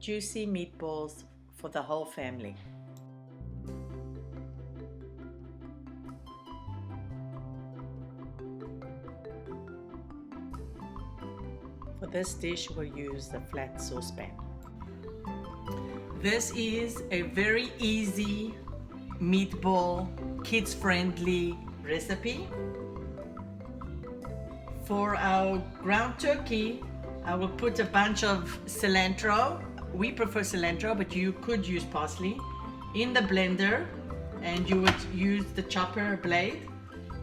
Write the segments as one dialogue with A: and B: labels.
A: juicy meatballs for the whole family. For this dish, we'll use the flat saucepan. This is a very easy meatball, kids-friendly recipe. For our ground turkey, I will put a bunch of cilantro. We prefer cilantro, but you could use parsley in the blender, and you would use the chopper blade.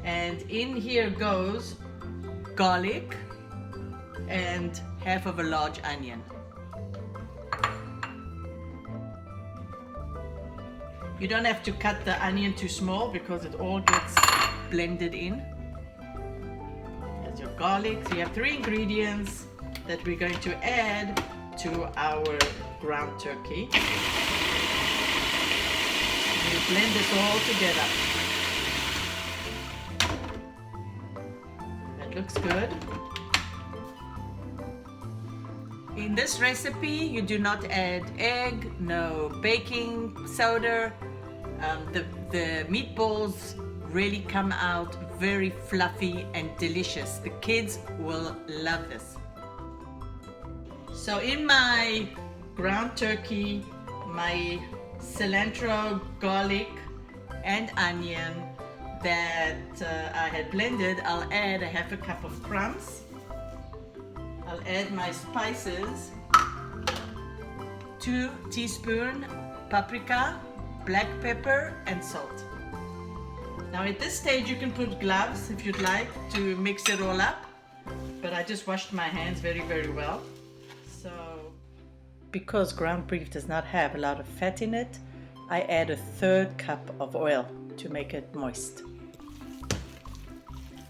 A: And in here goes garlic and half of a large onion. You don't have to cut the onion too small because it all gets blended in. There's your garlic. So you have 3 ingredients that we're going to add to our ground turkey. You blend this all together. That looks good. In this recipe, you do not add egg, no baking soda. The meatballs really come out very fluffy and delicious. The kids will love this. So in my ground turkey, my cilantro, garlic, and onion that I had blended, I'll add a half a cup of crumbs. I'll add my spices, 2 teaspoons paprika, black pepper, and salt. Now at this stage you can put gloves if you'd like to mix it all up, but I just washed my hands very, very well. So, because ground beef does not have a lot of fat in it, I add a 1/3 cup of oil to make it moist.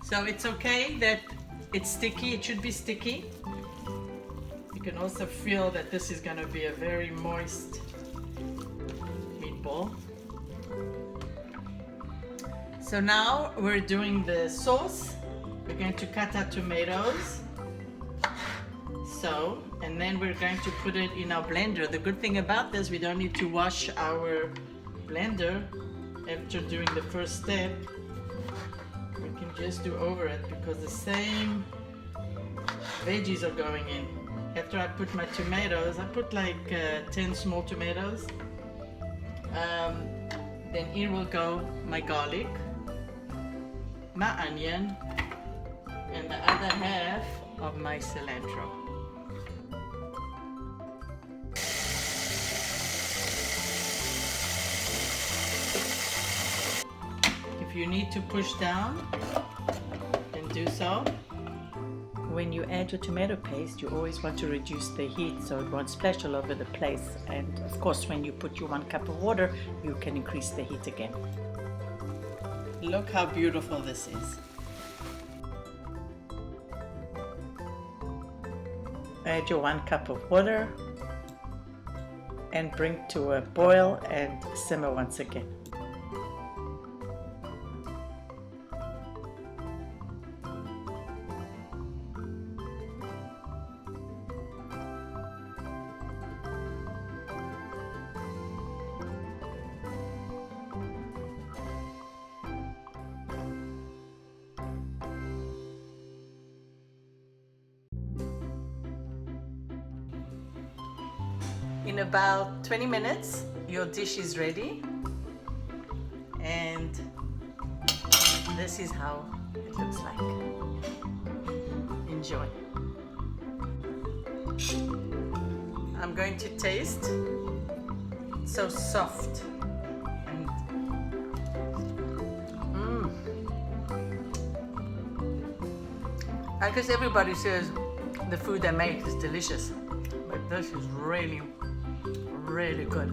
A: So it's okay that it's sticky, it should be sticky. You can also feel that this is going to be a very moist meatball. So now we're doing the sauce. We're going to cut our tomatoes. So, and then we're going to put it in our blender. The good thing about this, we don't need to wash our blender after doing the first step. We can just do over it because the same veggies are going in. After I put my tomatoes, I put like 10 small tomatoes. Then in will go my garlic, my onion, and the other half of my cilantro. If you need to push down, then do so. When you add your tomato paste, you always want to reduce the heat so it won't splash all over the place. And of course, when you put your 1 cup of water, you can increase the heat again. Look how beautiful this is. Add your 1 cup of water and bring to a boil and simmer once again. In about 20 minutes, your dish is ready, and this is how it looks like. Enjoy. I'm going to taste. It's so soft. And I guess everybody says the food they make is delicious, but this is really, really good.